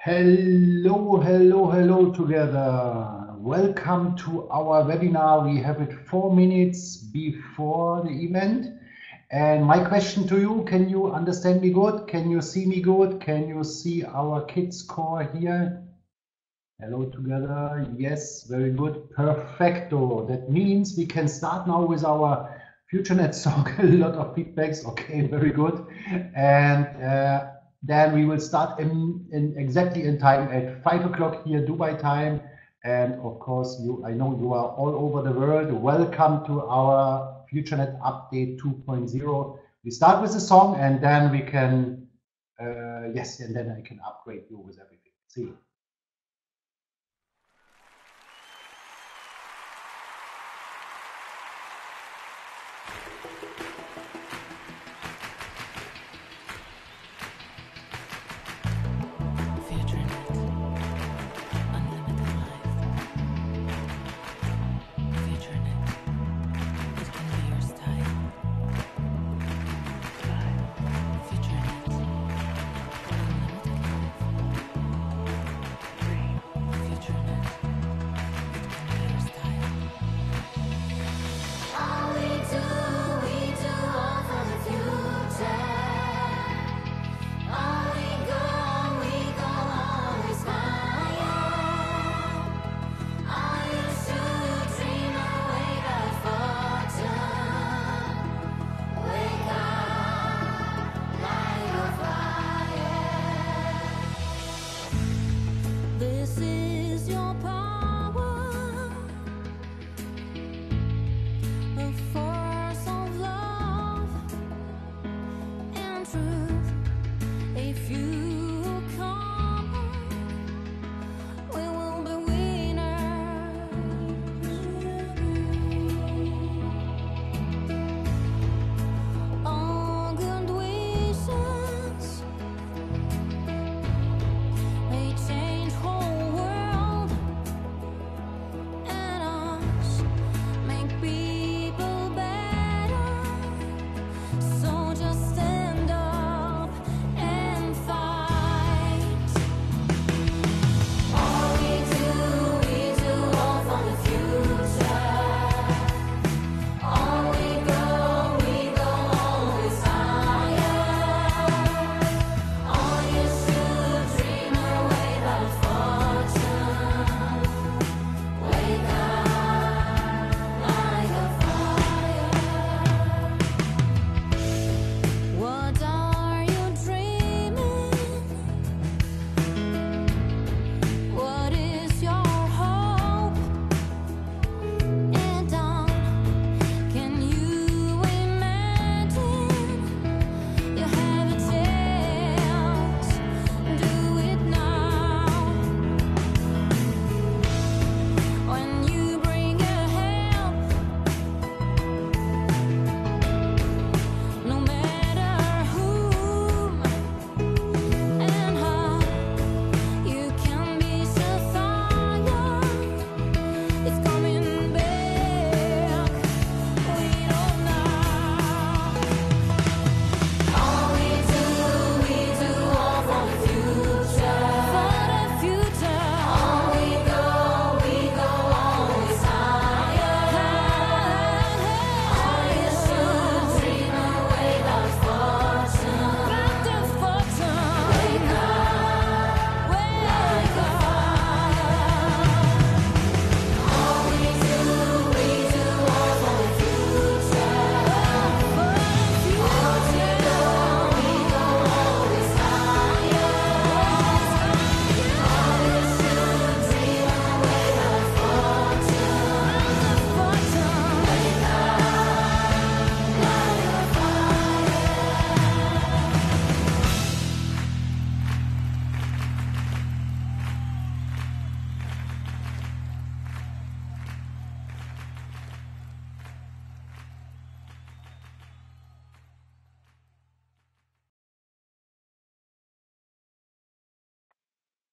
Hello, hello, hello together. Welcome to our webinar. We have it 4 minutes before the event. And my question to you, can you understand me good? Can you see me good? Can you see our kids core here? Hello together. Yes, very good. Perfecto. That means we can start now with our FutureNet song. A lot of feedbacks. Okay, very good. And then we will start exactly in time at 5 o'clock here, Dubai time. And of course, I know you are all over the world. Welcome to our FutureNet update 2.0. We start with the song and then we can, yes, and then I can upgrade you with everything. See.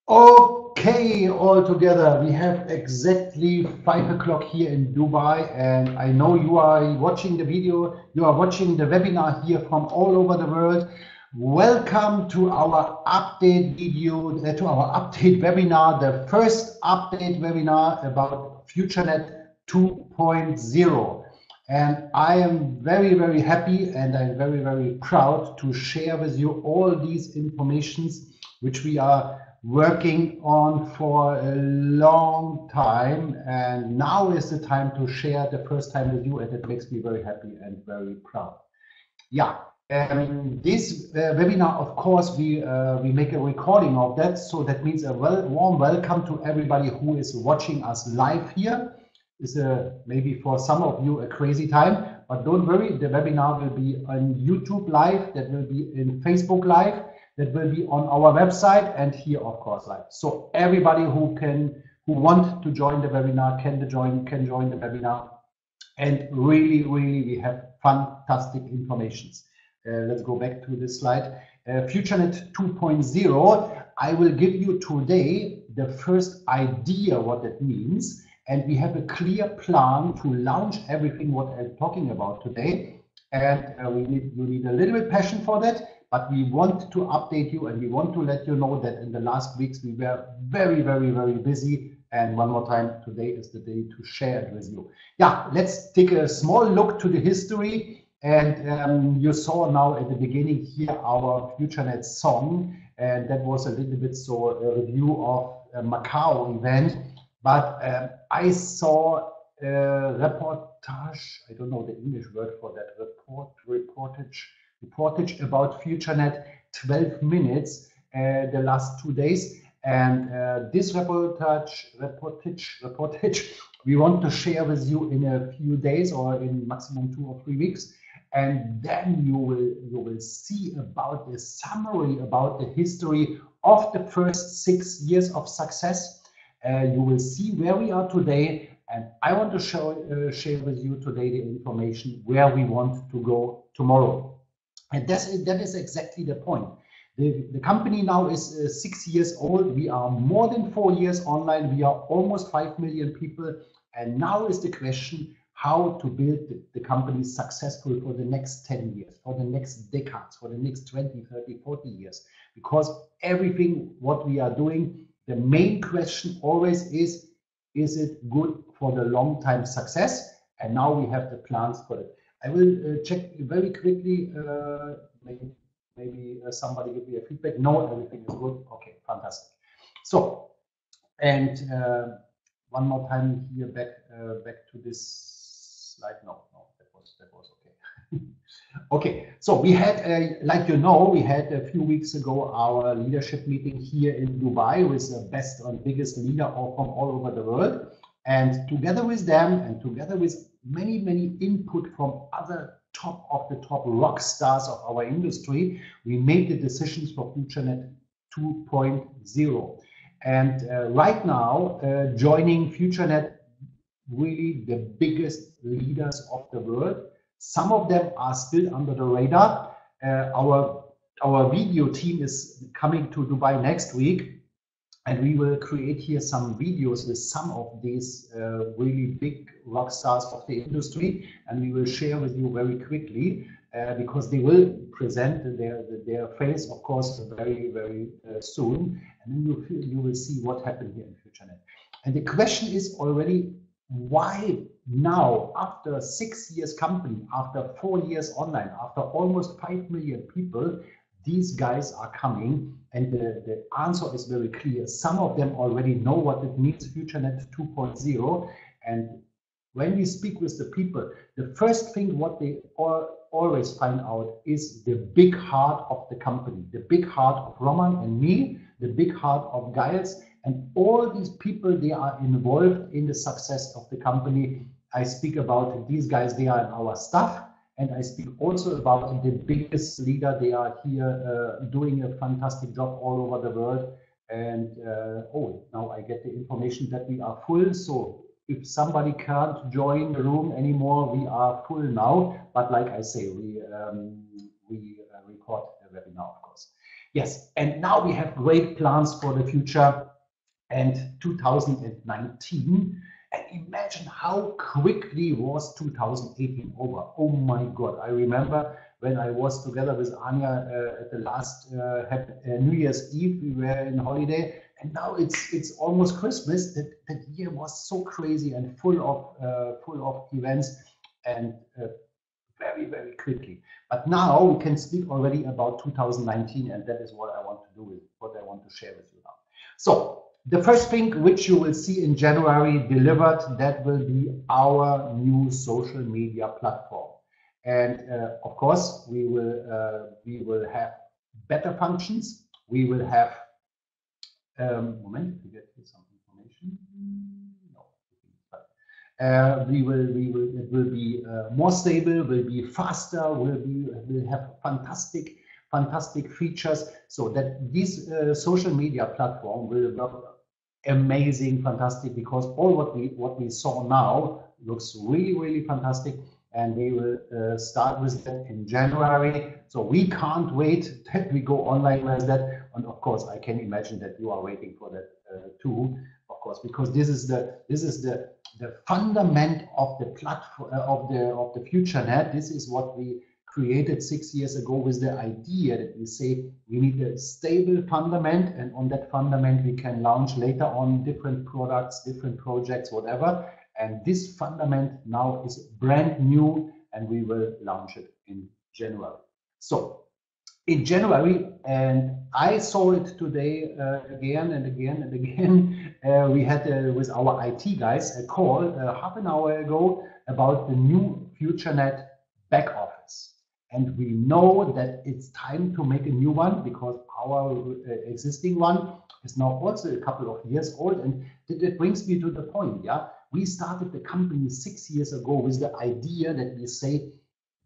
Okay, all together, we have exactly 5 o'clock here in Dubai, and I know you are watching the video, you are watching the webinar here from all over the world. Welcome to our update video, to our update webinar, the first update webinar about FutureNet 2.0. And I am very, very happy and I'm very, very proud to share with you all these informations which we are working on for a long time. And now is the time to share the first time with you, and it makes me very happy and very proud. Yeah. This webinar, of course, we make a recording of that, so that means a warm welcome to everybody who is watching us live here. It's maybe for some of you a crazy time, but don't worry, the webinar will be on YouTube live, that will be in Facebook live, that will be on our website, and here, of course, live. So everybody who want to join the webinar can join the webinar, and really, we have fantastic informations. Let's go back to this slide. FutureNet 2.0, I will give you today the first idea what that means, and we have a clear plan to launch everything what I'm talking about today. And you need a little bit passion for that, but we want to update you and we want to let you know that in the last weeks we were very, very busy. And one more time, today is the day to share it with you. Yeah, let's take a small look to the history. And you saw now at the beginning here our FutureNet song, and that was a little bit so a review of a Macau event. But I saw a reportage, I don't know the English word for that, reportage about FutureNet, 12 minutes the last 2 days. And this reportage we want to share with you in a few days or in maximum 2 or 3 weeks. And then you will see about the summary about the history of the first 6 years of success. You will see where we are today, and I want to share with you today the information where we want to go tomorrow. And that is exactly the point. The company now is 6 years old. We are more than 4 years online. We are almost 5 million people. And now is the question how to build the company successful for the next 10 years, for the next decades, for the next 20, 30, 40 years. Because everything what we are doing, the main question always is it good for the long time success? And now we have the plans for it. I will check very quickly, maybe somebody give me a feedback. No, everything is good. Okay, fantastic. So, and one more time here back to this slide. No, that was okay. Okay, so we had, like you know, we had a few weeks ago our leadership meeting here in Dubai with the best and biggest leader from all over the world. And together with them and together with many input from other top rock stars of our industry, we made the decisions for FutureNet 2.0. And right now, joining FutureNet, really the biggest leaders of the world. Some of them are still under the radar. Our video team is coming to Dubai next week, and we will create here some videos with some of these really big rock stars of the industry, and we will share with you very quickly because they will present their face, of course, very soon, and then you will see what happened here in FutureNet. And the question is already, why now, after 6 years company, after 4 years online, after almost 5 million people, these guys are coming? And the answer is very clear. Some of them already know what it means, FutureNet 2.0. And when we speak with the people, the first thing what they always find out is the big heart of the company, the big heart of Roman and me, the big heart of Giles. And all these people, they are involved in the success of the company. I speak about these guys, they are in our staff. And I speak also about the biggest leader. They are here doing a fantastic job all over the world. And oh, now I get the information that we are full. So if somebody can't join the room anymore, we are full now. But like I say, we record the webinar, of course. Yes, and now we have great plans for the future. And 2019, and imagine how quickly was 2018 over. Oh my God, I remember when I was together with Anya at the last New Year's Eve. We were in holiday, and now it's almost Christmas. That year was so crazy and full of events, and very, very quickly. But now we can speak already about 2019, and that is what I want to do with what I want to share with you now. So the first thing which you will see in January delivered, that will be our new social media platform. And of course, we will have better functions. We will have moment to get some information. No. It will be more stable, will be faster, will have fantastic features, so that this social media platform will work amazing, fantastic, because all what we saw now looks really fantastic, and we will start with that in January. So we can't wait that we go online with that, and of course I can imagine that you are waiting for that too, of course, because this is the fundament of the platform of the FutureNet. This is what we created 6 years ago with the idea that we say we need a stable fundament, and on that fundament we can launch later on different products, different projects, whatever. And this fundament now is brand new, and we will launch it in January. So in January, and I saw it today again and again, we had with our IT guys a call half an hour ago about the new FutureNet back office. And we know that it's time to make a new one, because our existing one is now also a couple of years old. And that brings me to the point, yeah? We started the company 6 years ago with the idea that we say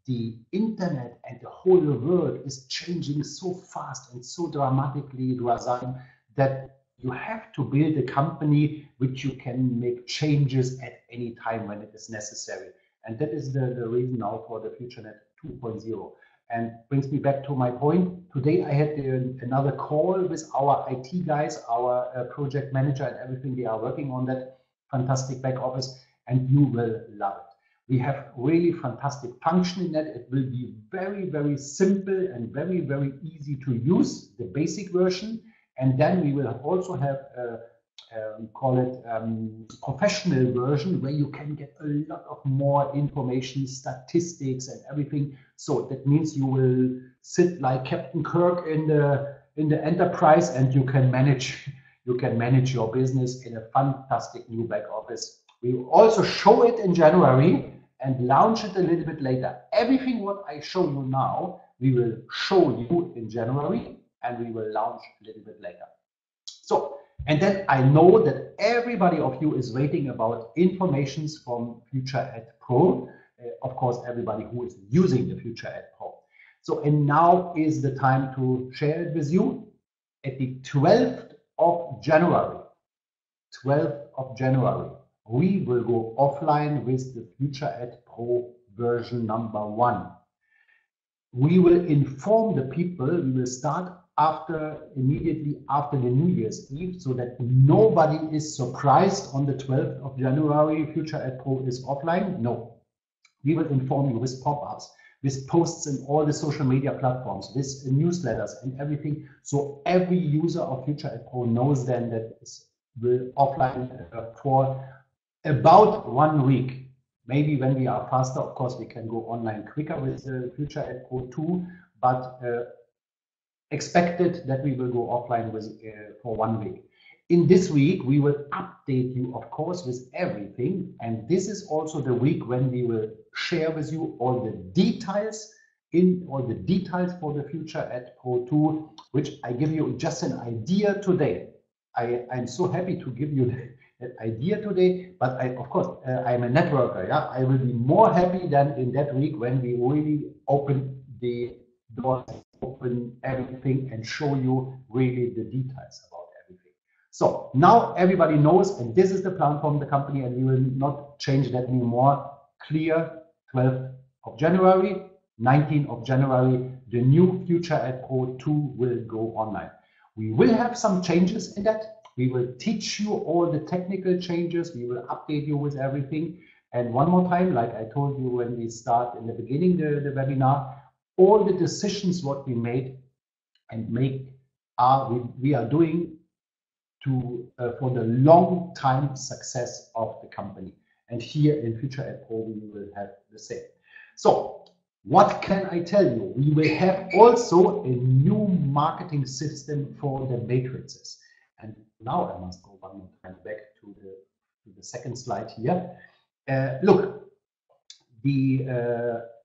the internet and the whole world is changing so fast and so dramatically, Razan, that you have to build a company which you can make changes at any time when it is necessary. And that is the reason now for the FutureNet 2.0. And brings me back to my point. Today I had another call with our IT guys, our project manager, and everything. They are working on that fantastic back office, and you will love it. We have really fantastic function in that. It will be very simple and very easy to use, the basic version. And then we will also have call it professional version, where you can get a lot of more information, statistics and everything. So that means you will sit like Captain Kirk in the enterprise, and you can manage your business in a fantastic new back office. We will also show it in January and launch it a little bit later. Everything what I show you now, we will show you in January, and we will launch a little bit later. So, and then I know that everybody of you is waiting about informations from FutureNet Pro. Of course, everybody who is using the FutureNet Pro. So, and now is the time to share it with you. At the 12th of January, we will go offline with the FutureNet Pro version number 1. We will inform the people. We will start immediately after the New Year's Eve, so that nobody is surprised on the 12th of January FutureNet Pro is offline. No, we will inform you with pop-ups, with posts in all the social media platforms, with newsletters and everything. So every user of FutureNet Pro knows then that it will offline for about 1 week. Maybe when we are faster, of course, we can go online quicker with the FutureNet Pro 2, but expected that we will go offline with for 1 week. In this week, we will update you, of course, with everything. And this is also the week when we will share with you all the details for the FutureNet Pro 2, which I give you just an idea today. I'm so happy to give you that idea today, but of course, I'm a networker. Yeah, I will be more happy than in that week when we really open the doors, open everything, and show you really the details about everything. So now everybody knows, and this is the plan from the company, and we will not change that anymore. Clear, 12th of January, 19th of January, the new FutureNet Pro 2 will go online. We will have some changes in that. We will teach you all the technical changes. We will update you with everything. And one more time, like I told you when we start in the beginning the webinar, all the decisions what we made and we are doing to for the long time success of the company. And here in FutureNet Pro we will have the same. So what can I tell you? We will have also a new marketing system for the matrices. And now I must go one more time back to the second slide here. Look, the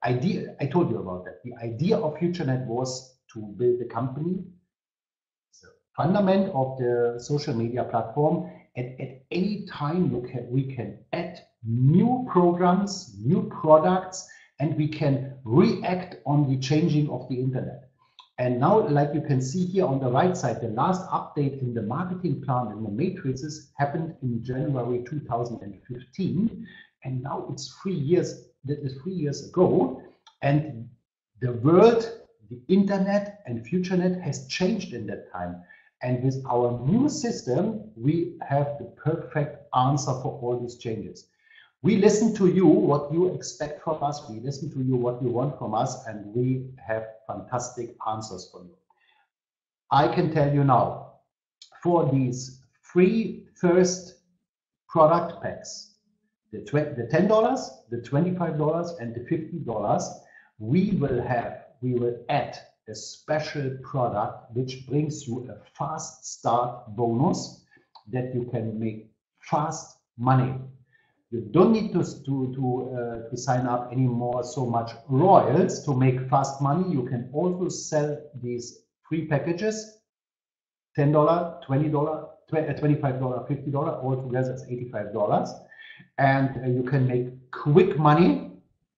idea, I told you about that. The idea of FutureNet was to build a company, the fundament of the social media platform, and at any time we can add new programs, new products, and we can react on the changing of the internet. And now, like you can see here on the right side, the last update in the marketing plan in the matrices happened in January 2015. And now it's 3 years, that is 3 years ago. And the world, the internet and FutureNet has changed in that time. And with our new system, we have the perfect answer for all these changes. We listen to you, what you expect from us. We listen to you, what you want from us, and we have fantastic answers for you. I can tell you now, for these 3 first product packs, the $10, the $25, and the $50, we will add a special product which brings you a fast start bonus that you can make fast money. You don't need to sign up anymore so much royals to make fast money. You can also sell these free packages, $10, $20, $25, $50, altogether it's $85. And you can make quick money.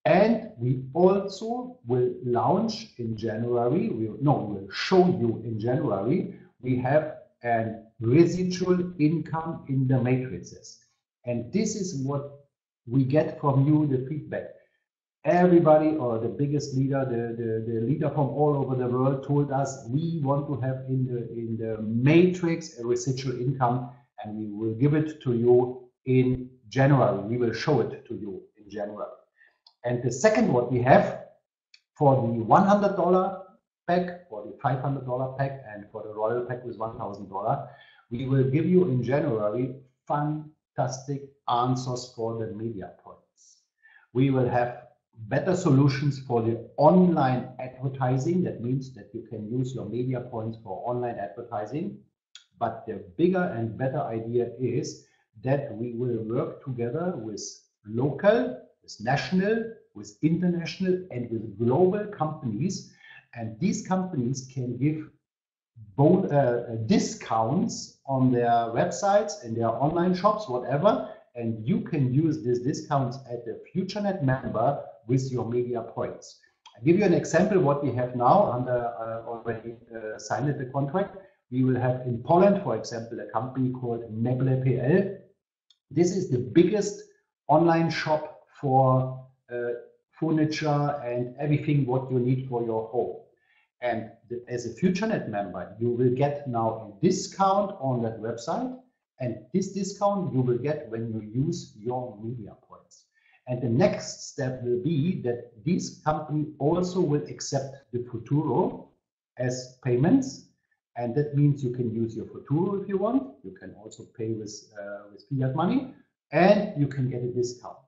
And we also will launch in January, we'll show you in January, we have a residual income in the matrices. And this is what we get from you, the feedback. Everybody, or the biggest leader, the leader from all over the world told us we want to have in the matrix a residual income, and we will give it to you in January. We will show it to you in January. And the second what we have for the $100 pack, for the $500 pack, and for the Royal pack with $1,000, we will give you in January fantastic answers for the media points. We will have better solutions for the online advertising. That means that you can use your media points for online advertising. But the bigger and better idea is that we will work together with local, with national, with international, and with global companies. And these companies can give both discounts on their websites and their online shops, whatever. And you can use these discounts at the FutureNet member with your media points. I'll give you an example what we have now under already signed the contract. We will have in Poland, for example, a company called Meble.pl. This is the biggest online shop for furniture and everything what you need for your home. And as a FutureNet member, you will get now a discount on that website. And this discount you will get when you use your media points. And the next step will be that this company also will accept the Futuro as payments. And that means you can use your Futuro if you want. You can also pay with fiat money, and you can get a discount.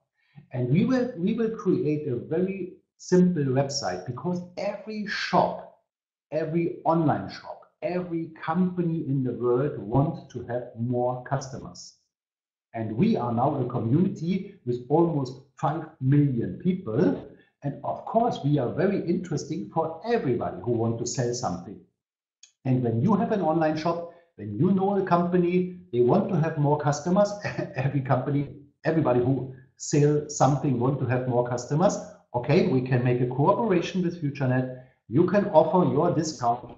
And we will create a very simple website, because every shop, every online shop, every company in the world wants to have more customers. And we are now a community with almost 5 million people. And of course, we are very interesting for everybody who wants to sell something. And when you have an online shop, when you know a company, they want to have more customers. Everybody who sells something wants to have more customers. Okay, we can make a cooperation with FutureNet. You can offer your discount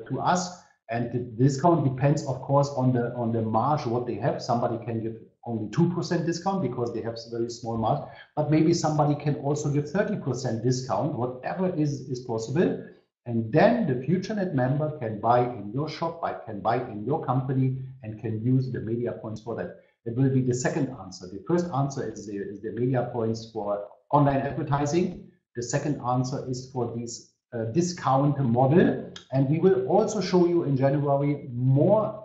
to us, and the discount depends, of course, on the margin what they have. Somebody can give only 2% discount because they have very small margin, but maybe somebody can also give 30% discount, whatever is possible. And then the FutureNet member can buy in your shop, can buy in your company, and can use the media points for that. That will be the second answer. The first answer is the media points for online advertising. The second answer is for these discount model, and we will also show you in January more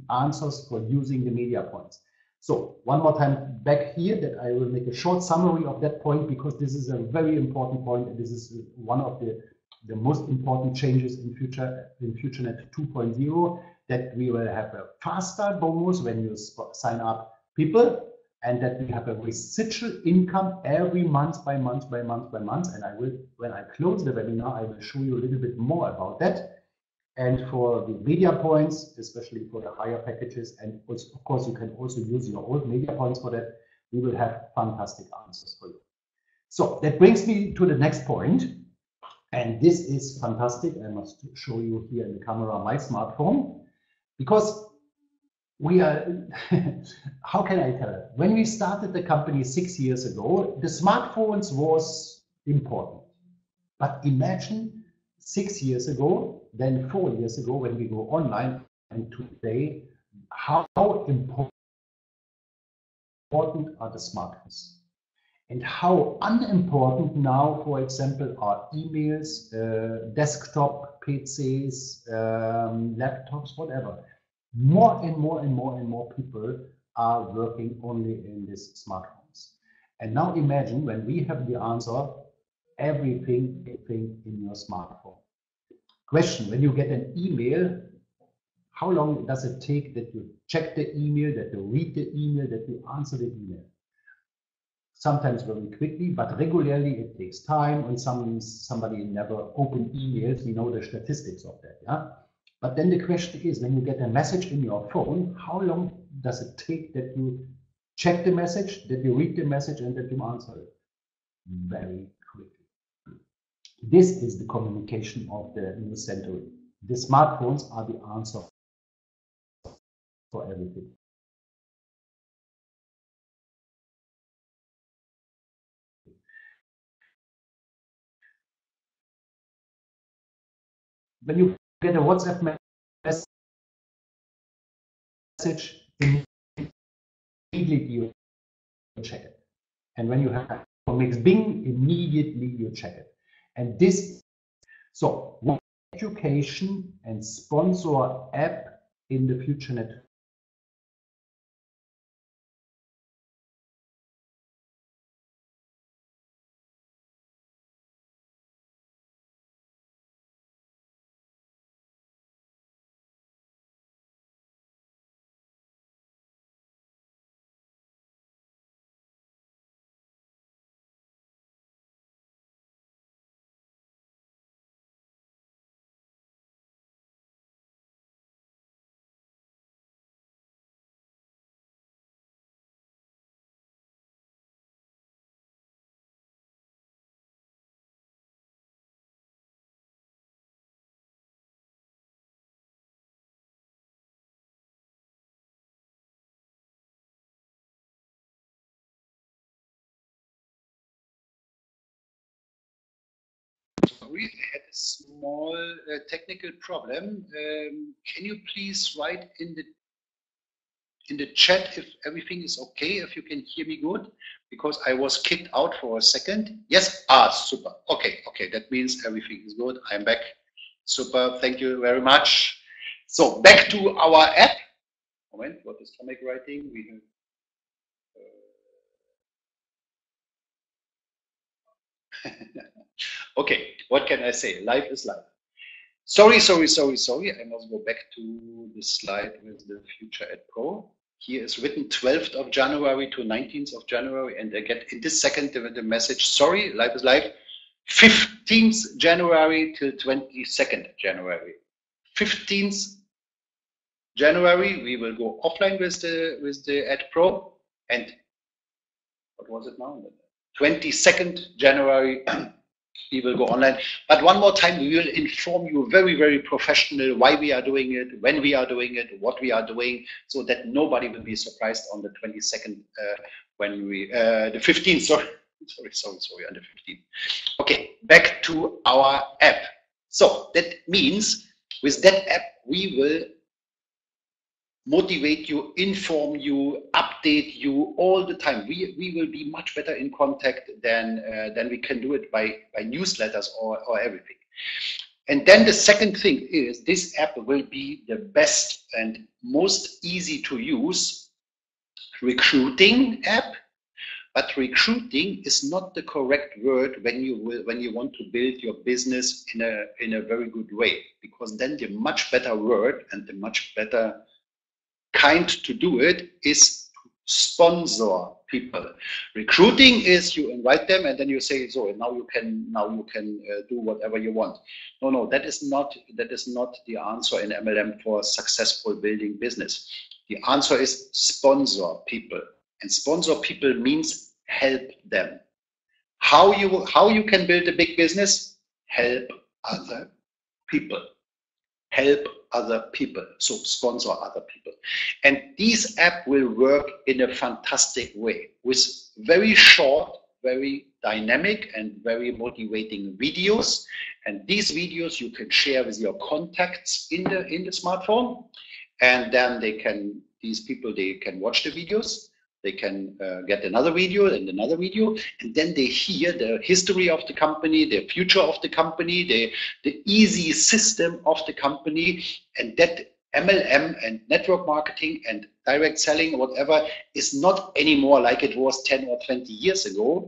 answers for using the media points. So one more time back here that I will make a short summary of that point, because this is a very important point, and this is one of the most important changes in FutureNet 2.0, that we will have a faster bonus when you sign up people, and that we have a residual income every month by month. And I will, when I close the webinar, I will show you a little bit more about that. And for the media points, especially for the higher packages, and also, of course, you can also use your old media points for that, we will have fantastic answers for you. So that brings me to the next point. And this is fantastic. I must show you here in the camera my smartphone, because we are, how can I tell it? When we started the company 6 years ago, the smartphones was important. But imagine 6 years ago, then 4 years ago, when we go online, and today, how important are the smartphones? And how unimportant now, for example, are emails, desktop PCs, laptops, whatever. More and more people are working only in these smartphones. And now imagine when we have the answer, everything in your smartphone. Question: when you get an email, how long does it take that you check the email, that you read the email, that you answer the email? Sometimes very quickly, but regularly it takes time, and somebody never opened emails. We know the statistics of that, yeah? But then the question is, when you get a message in your phone, how long does it take that you check the message, that you read the message, and that you answer it? Very quickly. This is the communication of the new century. The smartphones are the answer for everything. When you get a WhatsApp message, immediately you check it. And when you have a mixed Bing, immediately you check it. And this, so education and sponsor app in the FutureNet. Sorry, I had a small technical problem. Can you please write in the chat if everything is okay, if you can hear me good, because I was kicked out for a second. Yes, super. Okay, that means everything is good. I'm back. Super, thank you very much. So back to our app. Moment, what is Tomek writing? We have okay, what can I say? Life is life. Sorry. I must go back to the slide with the FutureNet Pro. Here is written 12th of January to 19th of January, and I get in this second the message, sorry, life is life, 15th January till 22nd January. 15th January, we will go offline with the Ad Pro, and what was it now? 22nd January, we will go online. But one more time, we will inform you very, very professional why we are doing it, when we are doing it, what we are doing, so that nobody will be surprised on the 22nd when we, the 15th, sorry, on the 15th. Okay, back to our app. So that means with that app, we will motivate you, inform you, update you all the time. We will be much better in contact than we can do it by newsletters or everything. And then the second thing is this app will be the best and most easy to use recruiting app. But recruiting is not the correct word when you want to build your business in a very good way, because then the much better word and the much better kind to do it is to sponsor people. Recruiting is you invite them and then you say, so now you can do whatever you want. No, that is not the answer in MLM for successful building business. The answer is sponsor people. And sponsor people means help them. How you can build a big business? Help other people. Help other people. So sponsor other people. And this app will work in a fantastic way with very short, very dynamic and very motivating videos. And these videos you can share with your contacts in the smartphone. And then these people can watch the videos. They can get another video and another video, and then they hear the history of the company, the future of the company, the easy system of the company, and that MLM and network marketing and direct selling or whatever is not anymore like it was 10 or 20 years ago.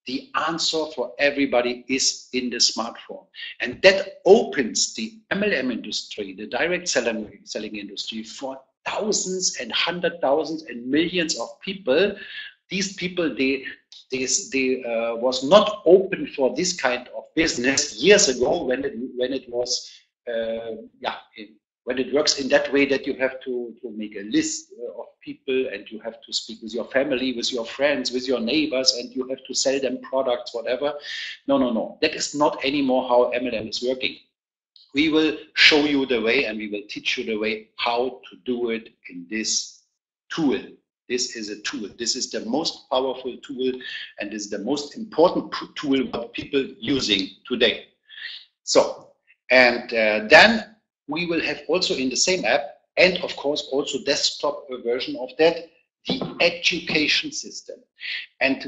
The answer for everybody is in the smartphone. And that opens the MLM industry, the direct selling industry, for thousands and hundred thousands and millions of people. These people, they was not open for this kind of business years ago when it was when it works in that way that you have to make a list of people and you have to speak with your family, with your friends, with your neighbors, and you have to sell them products, whatever. No. That is not anymore how MLM is working. We will show you the way and we will teach you the way how to do it in this tool. This is a tool. This is the most powerful tool and is the most important tool what people using today. So, and then we will have also in the same app, and of course also desktop version of that, the education system. And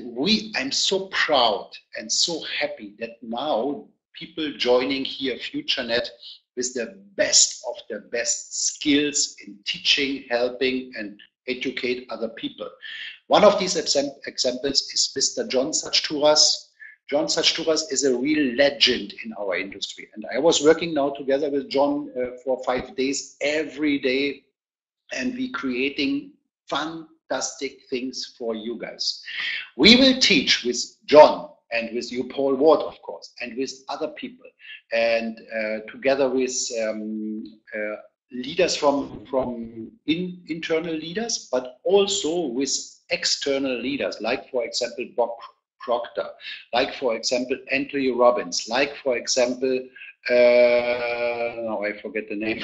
I'm so proud and so happy that now people joining here FutureNet with the best of the best skills in teaching, helping, and educate other people. One of these examples is Mr. John Sachturas. John Sachturas is a real legend in our industry. And I was working now together with John for 5 days every day, and we creating fantastic things for you guys. We will teach with John and with you, Paul Ward, of course, and with other people, and together with leaders from internal leaders, but also with external leaders, like, for example, Bob Proctor, like, for example, Anthony Robbins, like, for example, now I forget the name,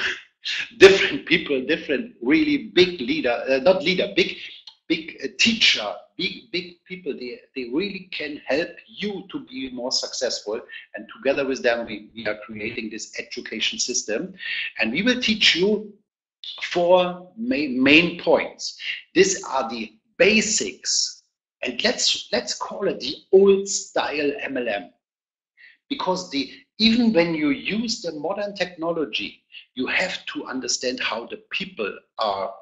different people, different really big leader, not leader, big teacher, big people, they really can help you to be more successful. And together with them, we are creating this education system. And we will teach you 4 main points. These are the basics. And let's call it the old style MLM. Because even when you use the modern technology, you have to understand how the people are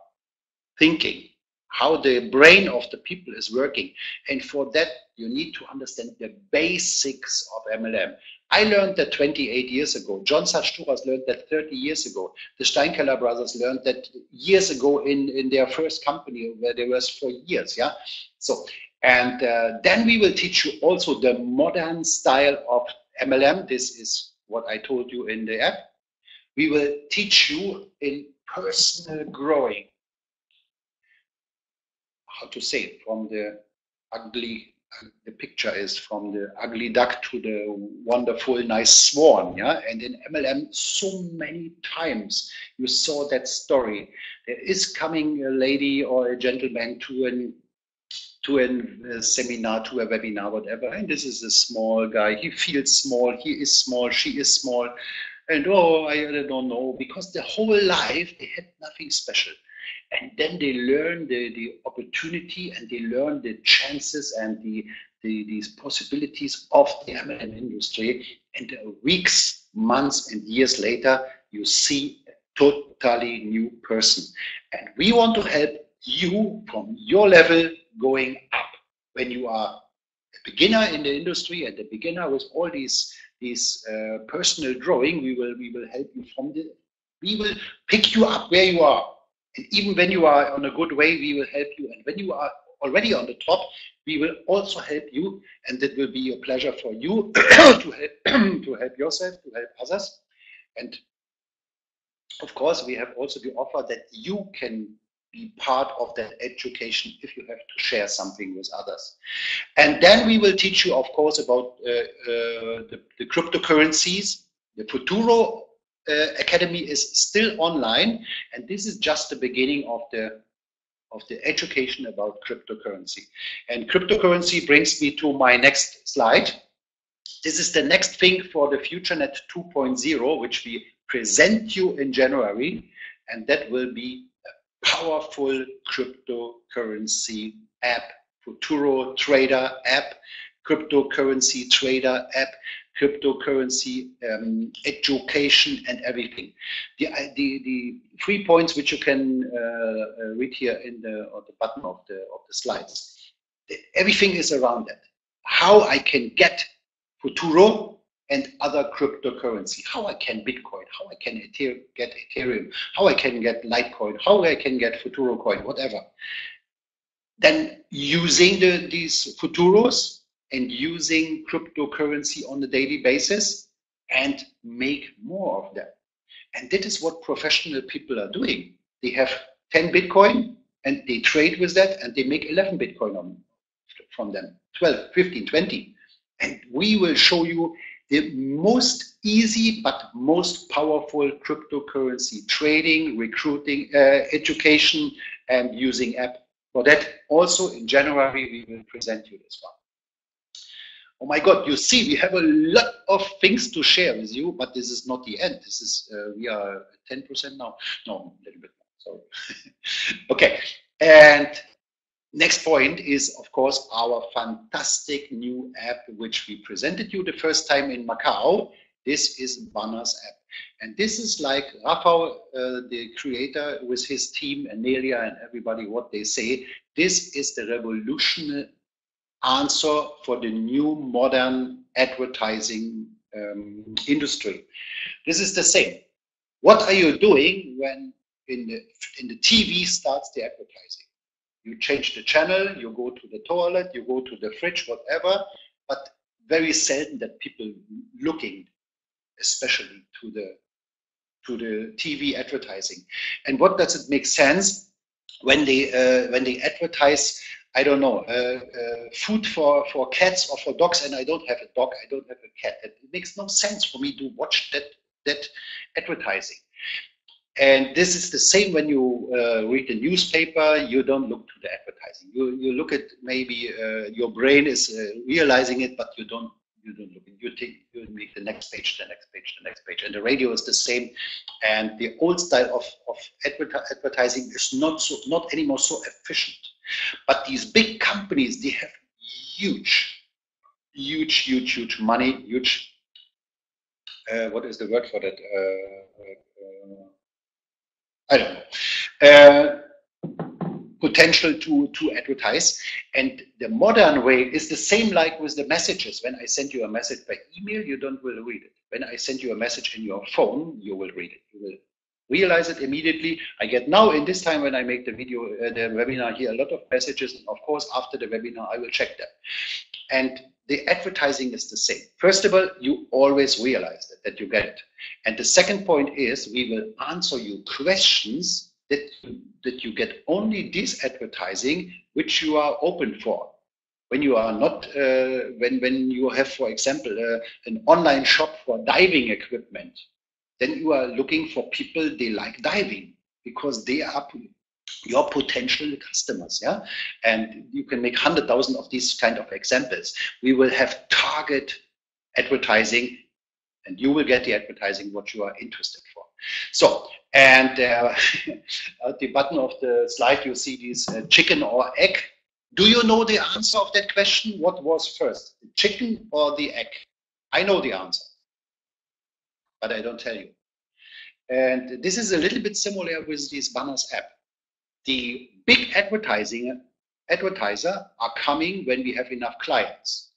thinking, how the brain of the people is working. And for that, you need to understand the basics of MLM. I learned that 28 years ago. John Sachturas learned that 30 years ago. The Steinkeller brothers learned that years ago in their first company where they were for years. Yeah. So, and then we will teach you also the modern style of MLM. This is what I told you in the app. We will teach you in personal growing. How to say it, from the ugly, the picture is from the ugly duck to the wonderful, nice swan. Yeah, and in MLM, so many times you saw that story. There is coming a lady or a gentleman to a seminar, to a webinar, whatever, and this is a small guy. He feels small. He is small. She is small, and oh, I don't know, because the whole life they had nothing special. and then they learn the opportunity, and they learn the chances and these possibilities of the M&A industry. And weeks, months, and years later, you see a totally new person. And we want to help you from your level going up. When you are a beginner in the industry and a beginner with all these personal drawing, we will help you from we will pick you up where you are. And even when you are on a good way, we will help you. And when you are already on the top, we will also help you. And it will be a pleasure for you to help yourself, to help others. And of course, we have also the offer that you can be part of that education if you have to share something with others. And then we will teach you, of course, about the cryptocurrencies. The Futuro Academy is still online, and this is just the beginning of the education about cryptocurrency. And cryptocurrency brings me to my next slide. This is the next thing for the FutureNet 2.0, which we present you in January, and that will be a powerful cryptocurrency app, Futuro Trader app, cryptocurrency trader app, cryptocurrency education, and everything. The 3 points which you can read here on the bottom of the slides. Everything is around that. How I can get Futuro and other cryptocurrency, how I can Bitcoin, how I can get Ethereum, how I can get Litecoin, how I can get Futuro coin, whatever. Then using these Futuros and using cryptocurrency on a daily basis and make more of them. And that is what professional people are doing. They have 10 Bitcoin and they trade with that and they make 11 Bitcoin from them, 12, 15, 20. And we will show you the most easy but most powerful cryptocurrency trading, recruiting, education, and using app. For that, also in January, we will present you this one. Oh my God, you see, we have a lot of things to share with you, but this is not the end. This is, we are 10% now. No, a little bit more, sorry. Okay, and next point is, of course, our fantastic new app, which we presented you the first time in Macau. This is Banner's app. And this is like Rafael, the creator, with his team, and Nelia and everybody, what they say. This is the revolutionary answer for the new modern advertising industry. This is the same. What are you doing when in the TV starts the advertising? You change the channel, you go to the toilet, you go to the fridge, whatever, but very seldom that people looking, especially to the TV advertising. And what does it make sense when they advertise, I don't know, food for cats or for dogs, and I don't have a dog, I don't have a cat. It makes no sense for me to watch that advertising. And this is the same when you read the newspaper. You don't look to the advertising. You look at, maybe your brain is realizing it, but you don't look. You make the next page, the next page, the next page. And the radio is the same. And the old style of advertising is not anymore so efficient. But these big companies, they have huge money, huge. What is the word for that? I don't know, potential to advertise. And the modern way is the same like with the messages. When I send you a message by email, you don't will read it. When I send you a message in your phone, you will read it. You will realize it immediately. I get now in this time when I make the video, the webinar here, a lot of messages. And of course, after the webinar, I will check them. And the advertising is the same. First of all, you always realize that you get it. And the second point is we will answer you questions that you get only this advertising which you are open for. When you are not, when you have, for example, an online shop for diving equipment, then you are looking for people, they like diving because they are your potential customers, yeah? And you can make 100,000 of these kind of examples. We will have target advertising and you will get the advertising what you are interested for. So, And at the bottom of the slide, you see this chicken or egg. Do you know the answer of that question? What was first, the chicken or the egg? I know the answer, but I don't tell you. And this is a little bit similar with this banners app. The big advertiser are coming when we have enough clients.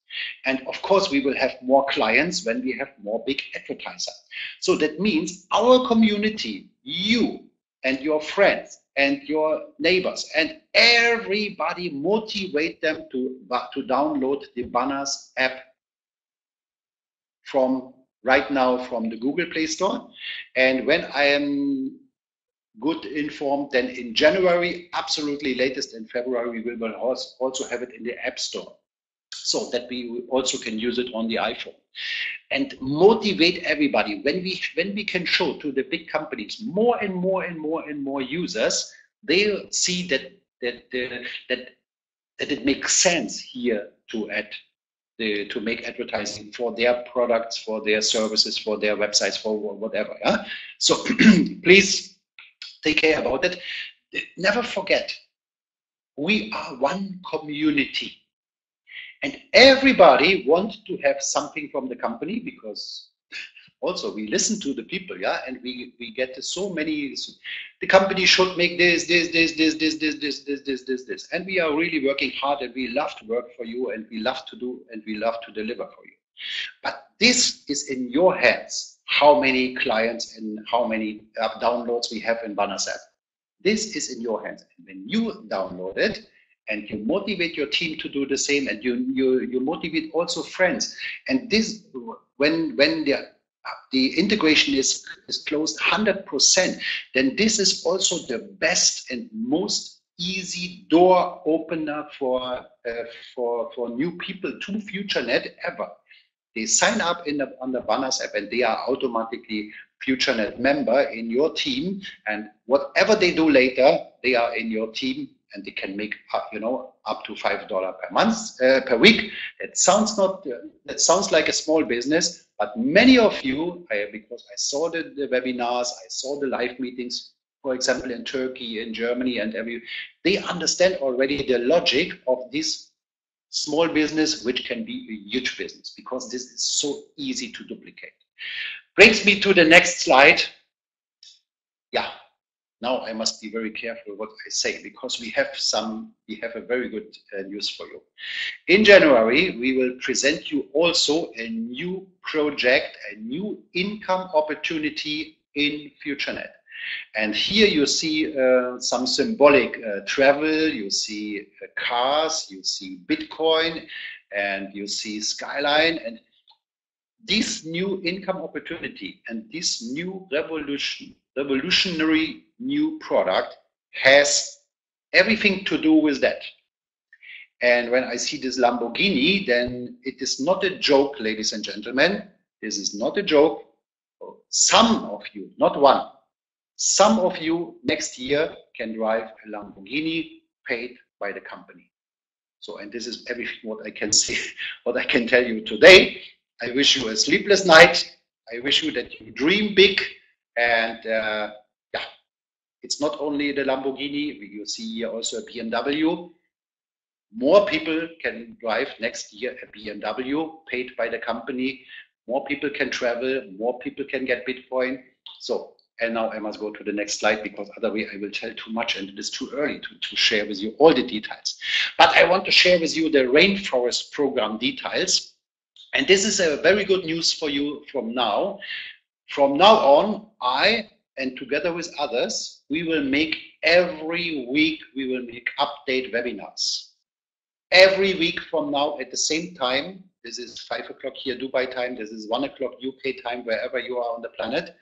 And of course, we will have more clients when we have more big advertisers. So that means our community, you and your friends and your neighbors and everybody, motivate them to download the banners app from right now from the Google Play Store. And when I am good informed, then in January, absolutely latest in February, we will also have it in the App Store, so that we also can use it on the iPhone. And motivate everybody. When we can show to the big companies more and more users, they'll see that it makes sense here to add to make advertising for their products, for their services, for their websites, for whatever. Yeah? So please take care about it. Never forget, we are one community. And everybody wants to have something from the company, because also we listen to the people, yeah, and we get so many. The company should make this, and we are really working hard, and we love to work for you, and we love to do, and we love to deliver for you. But this is in your hands. How many clients and how many downloads we have in Banners app? This is in your hands. And when you download it, and you motivate your team to do the same, and you motivate also friends. And this, when the integration is closed 100%, then this is also the best and most easy door opener for new people to FutureNet ever. They sign up on the Banners app, and they are automatically FutureNet member in your team. And whatever they do later, they are in your team. And they can make up to $5 per month, per week. That sounds like a small business, but many of you, because I saw the webinars, I saw the live meetings, for example, in Turkey, in Germany, and they understand already the logic of this small business, which can be a huge business, because this is so easy to duplicate. Brings me to the next slide. Yeah. Now I must be very careful what I say, because we have a very good news for you. In January, we will present you also a new project, a new income opportunity in FutureNet. And here you see some symbolic travel, you see cars, you see Bitcoin, and you see Skyline. And this new income opportunity and this new revolutionary new product has everything to do with that. And when I see this Lamborghini, then it is not a joke, ladies and gentlemen. This is not a joke. Some of you, not one, some of you next year can drive a Lamborghini paid by the company. So, and this is everything what I can say, what I can tell you today. I wish you a sleepless night. I wish you that you dream big. And yeah, it's not only the Lamborghini. You see here also a BMW. More people can drive next year a BMW paid by the company. More people can travel. More people can get Bitcoin. So, and now I must go to the next slide, because otherwise I will tell too much and it is too early to share with you all the details. But I want to share with you the rainforest program details. And this is a very good news for you from now. From now on, I, and together with others, we will make every week, we will make update webinars. Every week from now at the same time. This is 5 o'clock here Dubai time, this is 1 o'clock UK time, wherever you are on the planet.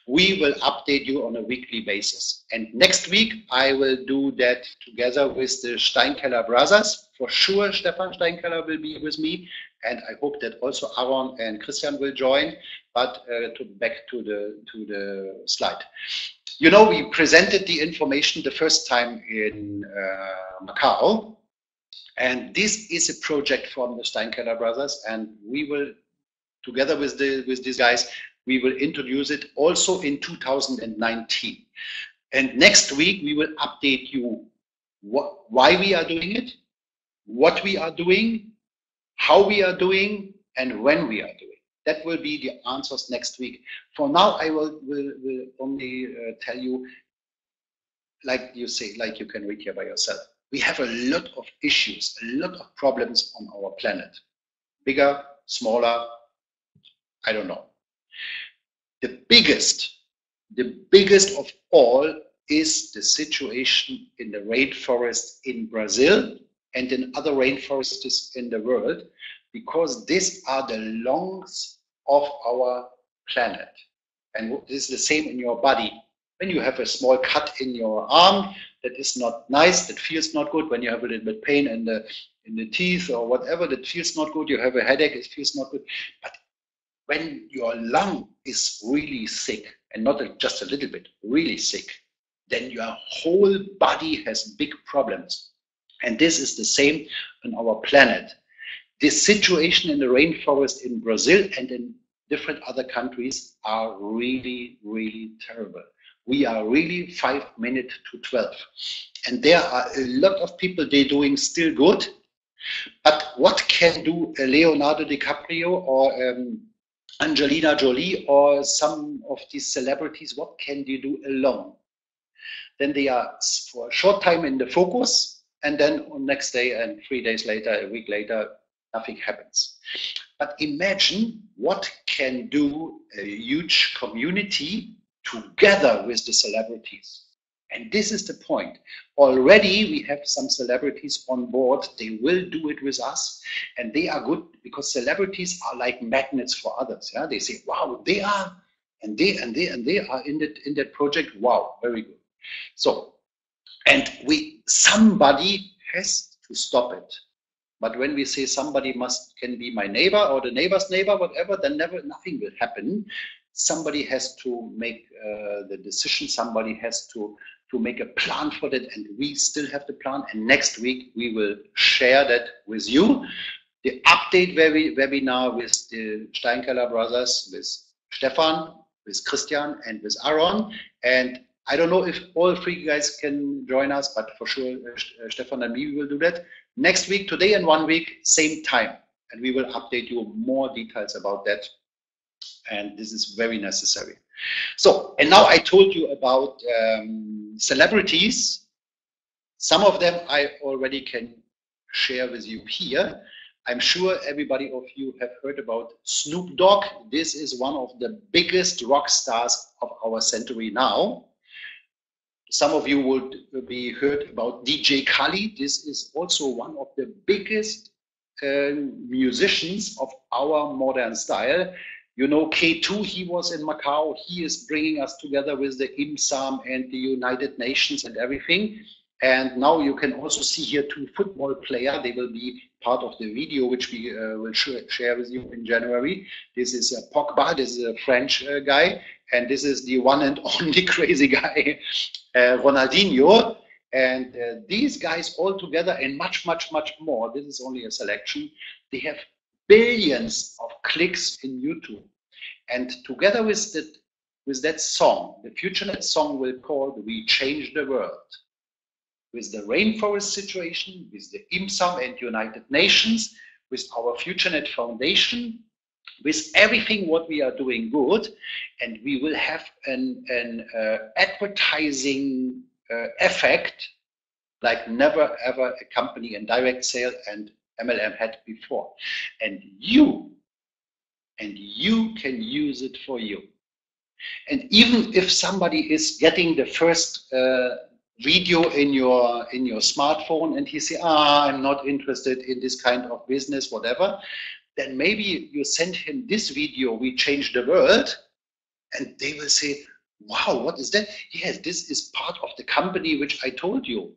We will update you on a weekly basis. And next week, I will do that together with the Steinkeller brothers. For sure, Stephan Steinkeller will be with me. And I hope that also Aaron and Christian will join. But back to the slide. You know, we presented the information the first time in Macau. And this is a project from the Steinkeller brothers, and we will, together with these guys, we will introduce it also in 2019. And next week, we will update you why we are doing it, what we are doing, how we are doing, and when we are doing. That will be the answers next week. For now, I will only tell you, like you say, like you can read here by yourself. We have a lot of issues, a lot of problems on our planet. Bigger, smaller, I don't know. The biggest of all is the situation in the rainforest in Brazil and in other rainforests in the world, because these are the lungs of our planet. And this is the same in your body. When you have a small cut in your arm, that is not nice, that feels not good. When you have a little bit pain in the teeth or whatever, that feels not good. You have a headache, it feels not good. But when your lung is really sick, and not just a little bit, really sick, then your whole body has big problems. And this is the same on our planet. This situation in the rainforest in Brazil and in different other countries are really, really terrible. We are really 5 minutes to 12. And there are a lot of people, they're doing still good. But what can do Leonardo DiCaprio or Angelina Jolie or some of these celebrities, what can they do alone? Then they are for a short time in the focus, and then on next day and 3 days later, a week later, nothing happens. But imagine what can do a huge community together with the celebrities. And this is the point. Already we have some celebrities on board. They will do it with us, and they are good because celebrities are like magnets for others. Yeah, they say, wow, they are, and they are in that project. Wow, very good. So, and somebody has to stop it. But when we say somebody can be my neighbor or the neighbor's neighbor, whatever, then nothing will happen. Somebody has to make the decision. Somebody has to make a plan for that, and we still have the plan. And next week we will share that with you. The update webinar with the Steinkeller brothers, with Stephan, with Christian, and with Aaron. And I don't know if all three guys can join us, but for sure Stephan and me will do that. Next week, today and 1 week, same time. And we will update you more details about that. And this is very necessary. So, and now I told you about celebrities. Some of them I already can share with you here. I'm sure everybody of you have heard about Snoop Dogg. This is one of the biggest rock stars of our century now. Some of you would be heard about DJ Khaled. This is also one of the biggest musicians of our modern style. You know, K2, he was in Macau. He is bringing us together with the IMSAM and the United Nations and everything. And now you can also see here 2 football players. They will be part of the video, which we will share with you in January. This is Pogba. This is a French guy. And this is the one and only crazy guy, Ronaldinho. And these guys all together and much, much, much more. This is only a selection. They have billions of clicks in YouTube. And together with that song, the FutureNet song will call We Change the World. With the rainforest situation, with the IMSAM and United Nations, with our FutureNet Foundation, with everything what we are doing good, and we will have an advertising effect like never ever a company in direct sale and MLM had before. And you can use it for you. And even if somebody is getting the first video in your smartphone and he say, I'm not interested in this kind of business, whatever, then maybe you send him this video, We Change the World, and they will say, wow, what is that? Yes, this is part of the company which I told you.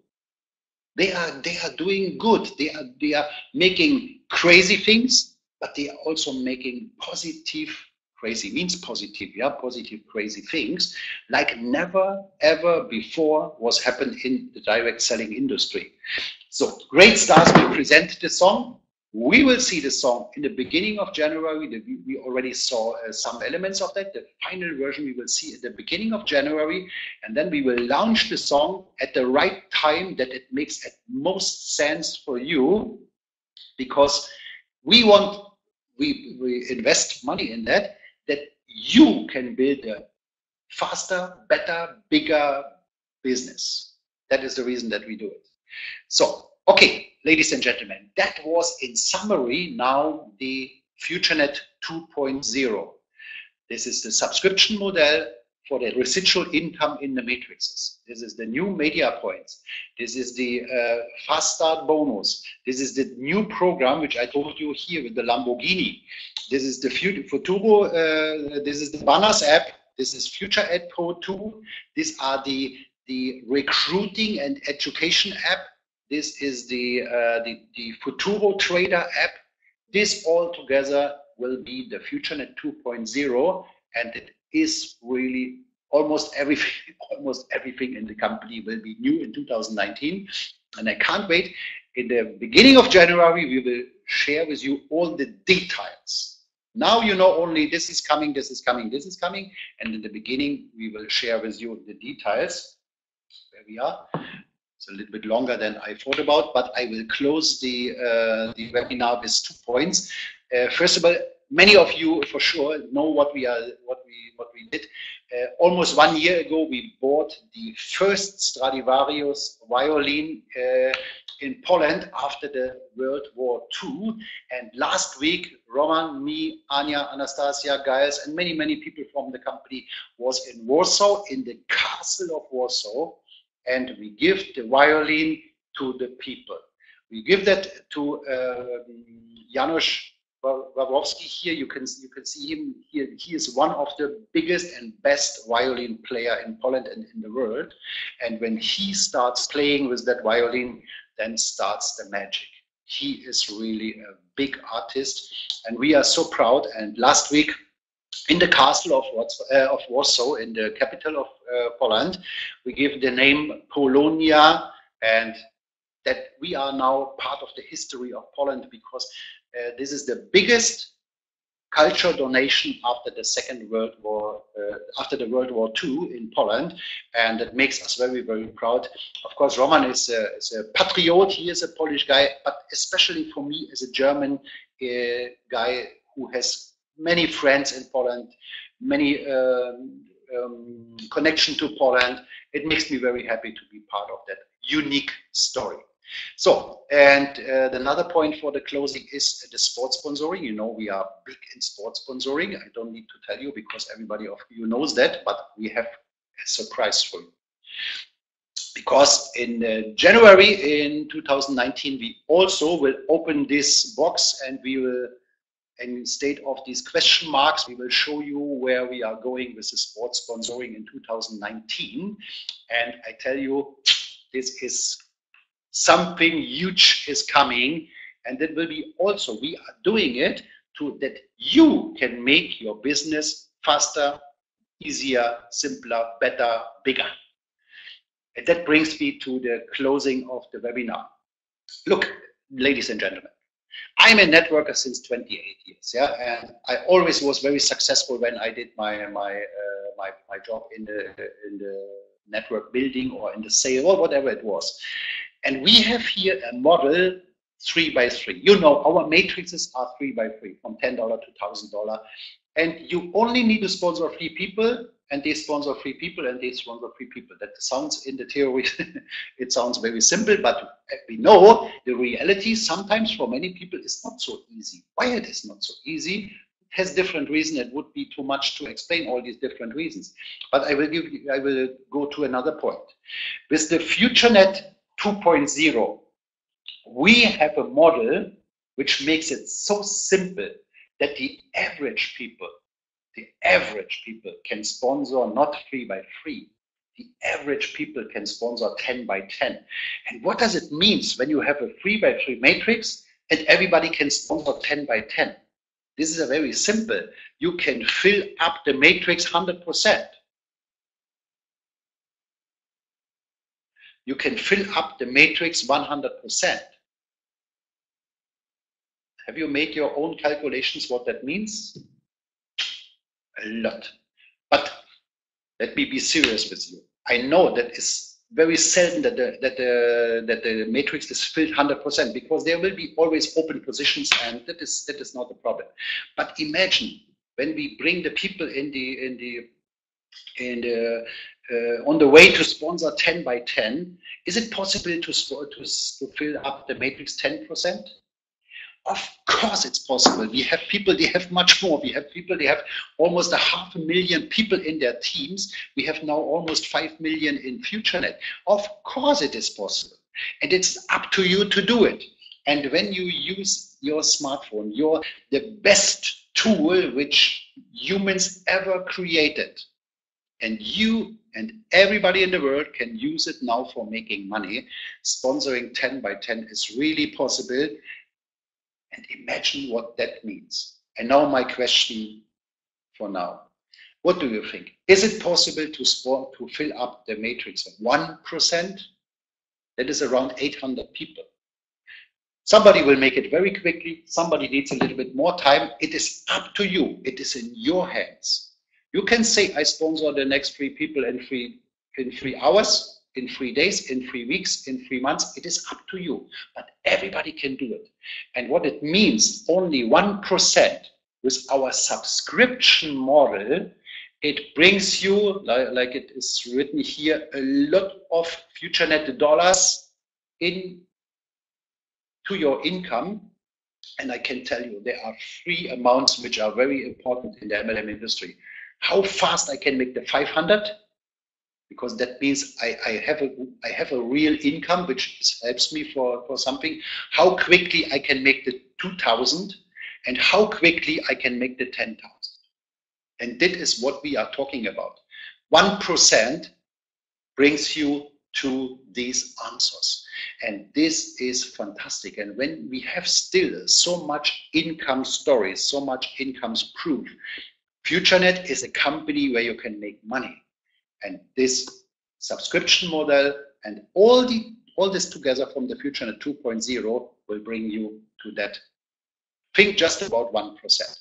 They are doing good. They are making crazy things, but they are also making positive, crazy means positive, yeah, positive, crazy things like never ever before was happened in the direct selling industry. So great stars will present the song. We will see the song in the beginning of January. We already saw some elements of that. The final version we will see at the beginning of January, and then we will launch the song at the right time that it makes at most sense for you, because we invest money in that you can build a faster, better, bigger business. That is the reason that we do it. So, okay, ladies and gentlemen, that was in summary now the FutureNet 2.0. This is the subscription model for the residual income in the matrices. This is the new media points. This is the fast start bonus. This is the new program which I told you here with the Lamborghini. This is the Futuro. This is the Banners app. This is FutureNet Pro 2. These are the recruiting and education app. This is the Futuro Trader app. This all together will be the FutureNet 2.0, and it is really almost everything in the company will be new in 2019, and I can't wait. In the beginning of January, we will share with you all the details. Now you know only this is coming, this is coming, this is coming, and in the beginning we will share with you the details. Where we are. It's a little bit longer than I thought about, but I will close the webinar with 2 points. First of all, many of you for sure know what we did. Almost 1 year ago, we bought the first Stradivarius violin in Poland after the World War II. And last week, Roman, me, Anya, Anastasia, Giles, and many people from the company was in Warsaw, in the castle of Warsaw, and we give the violin to the people. We give that to Janusz Wawrowski here. You can see him here. He is one of the biggest and best violin player in Poland and in the world. And when he starts playing with that violin, then starts the magic. He is really a big artist, and we are so proud. And last week, in the castle of Warsaw, in the capital of Poland, we give the name Polonia, and that we are now part of the history of Poland, because this is the biggest cultural donation after the Second World War, after the World War II in Poland, and that makes us very proud. Of course, Roman is a patriot. He is a Polish guy, but especially for me as a German guy who has many friends in Poland, many connection to Poland. It makes me very happy to be part of that unique story. So, and another point for the closing is the sports sponsoring. You know, we are big in sports sponsoring. I don't need to tell you because everybody of you knows that, but we have a surprise for you. Because in January in 2019, we also will open this box, and we will, instead of these question marks, we will show you where we are going with the sports sponsoring in 2019. And I tell you, this is something huge is coming, and that will be also, we are doing it to that you can make your business faster, easier, simpler, better, bigger. And that brings me to the closing of the webinar. Look, ladies and gentlemen, I'm a networker since 28 years, yeah, and I always was very successful when I did my job in the network building or in the sale or whatever it was. And we have here a model 3 by 3. You know, our matrices are 3 by 3, from $10 to $1,000. And you only need to sponsor 3 people, and they sponsor 3 people, and they sponsor 3 people. That sounds, in the theory, it sounds very simple, but we know the reality sometimes for many people is not so easy. Why it is not so easy? It has different reasons. It would be too much to explain all these different reasons. But I will go to another point. With the FutureNet 2.0, we have a model which makes it so simple that the average people can sponsor not 3 by 3. The average people can sponsor 10 by 10. And what does it mean when you have a 3 by 3 matrix and everybody can sponsor 10 by 10? This is a very simple. You can fill up the matrix 100%. You can fill up the matrix 100%. Have you made your own calculations what that means? A lot. But let me be serious with you. I know that is very seldom that the matrix is filled 100%, because there will be always open positions, and that is not a problem. But imagine when we bring the people on the way to sponsor 10 by 10, is it possible to fill up the matrix 10%? Of course it's possible. We have people, they have much more. We have people, they have almost 500,000 people in their teams. We have now almost 5 million in FutureNet. Of course it is possible. And it's up to you to do it. And when you use your smartphone, the best tool which humans ever created, and you and everybody in the world can use it now for making money, sponsoring 10 by 10 is really possible. And imagine what that means. And now my question for now. What do you think? Is it possible to fill up the matrix of 1%? That is around 800 people. Somebody will make it very quickly. Somebody needs a little bit more time. It is up to you. It is in your hands. You can say, I sponsor the next 3 people in 3 hours, in 3 days, in 3 weeks, in 3 months. It is up to you, but everybody can do it. And what it means, only 1% with our subscription model, it brings you, like it is written here, a lot of FutureNet dollars in to your income. And I can tell you, there are 3 amounts which are very important in the MLM industry. How fast I can make the 500, because that means I have a real income which helps me for something. How quickly I can make the 2,000, and how quickly I can make the 10,000. And that is what we are talking about. 1% brings you to these answers. And this is fantastic. And when we have still so much income stories, so much income's proof, FutureNet is a company where you can make money. And this subscription model and all this together from the FutureNet 2.0 will bring you to that. Think just about 1%.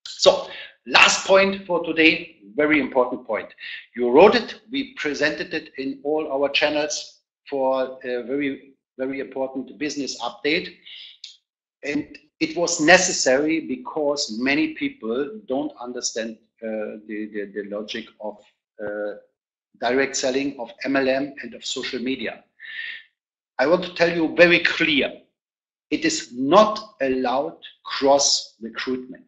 So last point for today, very important point. You wrote it, we presented it in all our channels for a very, very important business update. And it was necessary because many people don't understand the logic of direct selling, of MLM, and of social media. I want to tell you very clear, it is not allowed cross recruitment.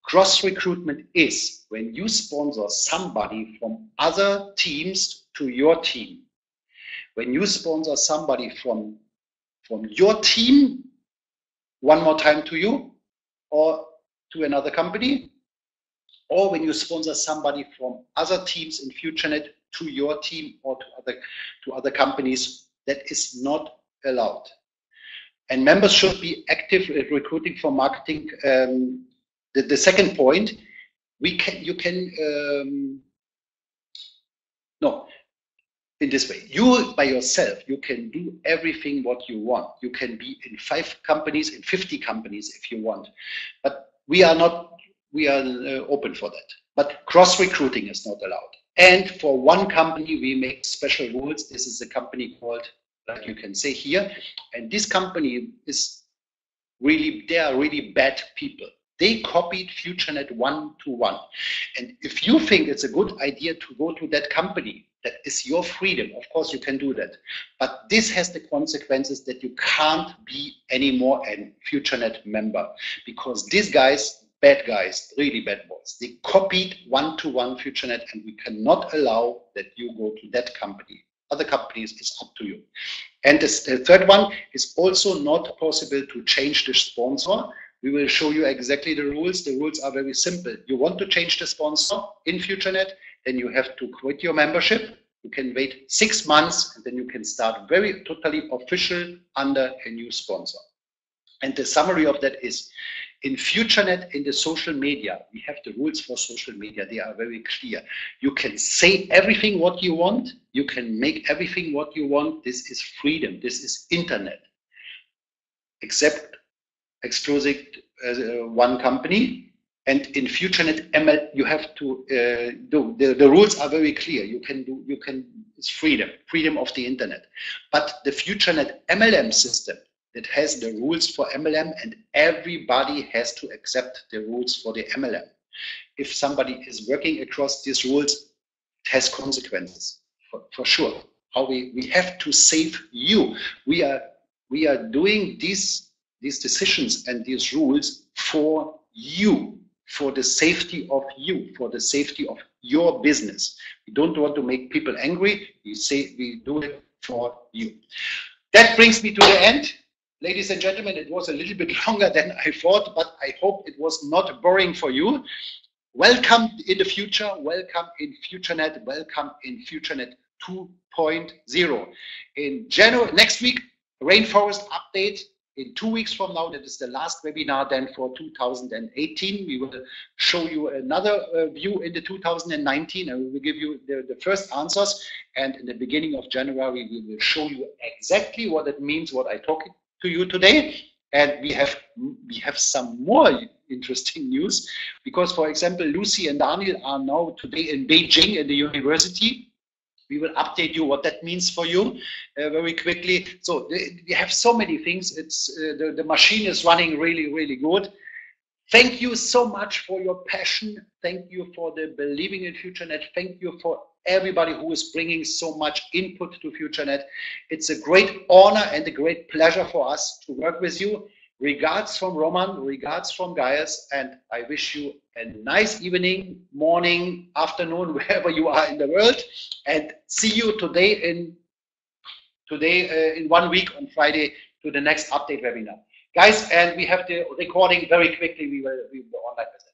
Cross recruitment is when you sponsor somebody from other teams to your team. When you sponsor somebody from your team, one more time to you or to another company, or when you sponsor somebody from other teams in FutureNet to your team or to other companies, that is not allowed. And members should be active in recruiting for marketing. The second point, in this way, you by yourself, you can do everything what you want. You can be in 5 companies, in 50 companies if you want, but we are open for that. But cross recruiting is not allowed. And for one company, we make special rules. This is a company called, like you can say here, and this company is really, they are really bad people. They copied FutureNet 1-to-1. And if you think it's a good idea to go to that company, that is your freedom. Of course, you can do that. But this has the consequences that you can't be anymore a FutureNet member, because these guys, bad guys, really bad boys, they copied 1-to-1 FutureNet, and we cannot allow that you go to that company. Other companies, it's up to you. And the third one is also not possible to change the sponsor. We will show you exactly the rules. The rules are very simple. You want to change the sponsor in FutureNet, then you have to quit your membership. You can wait 6 months, and then you can start very totally official under a new sponsor. And the summary of that is, in FutureNet, in the social media, we have the rules for social media. They are very clear. You can say everything what you want. You can make everything what you want. This is freedom. This is internet. Except exclusive one company. And in FutureNet ML, you have to do the rules are very clear. You can it's freedom of the internet. But the FutureNet MLM system that has the rules for MLM, and everybody has to accept the rules for the MLM. If somebody is working across these rules, it has consequences for sure. How we have to save you. We are doing these decisions and these rules for you, for the safety of you, for the safety of your business. We don't want to make people angry. We do it for you. That brings me to the end. Ladies and gentlemen, it was a little bit longer than I thought, but I hope it was not boring for you. Welcome in the future. Welcome in FutureNet. Welcome in FutureNet 2.0. In January, next week, Rainforest update. In 2 weeks from now, that is the last webinar then for 2018. We will show you another view in the 2019, and we will give you the first answers. And in the beginning of January, we will show you exactly what it means, what I talked to you today. And we have some more interesting news, because, for example, Lucy and Daniel are now today in Beijing in the university. We will update you what that means for you very quickly. So we have so many things. It's the machine is running really, really good. Thank you so much for your passion. Thank you for the believing in FutureNet. Thank you for everybody who is bringing so much input to FutureNet. It's a great honor and a great pleasure for us to work with you. Regards from Roman, regards from Gaius, and I wish you a nice evening, morning, afternoon, wherever you are in the world, and see you today in 1 week on Friday to the next update webinar. Guys, and we have the recording very quickly. We will online with it.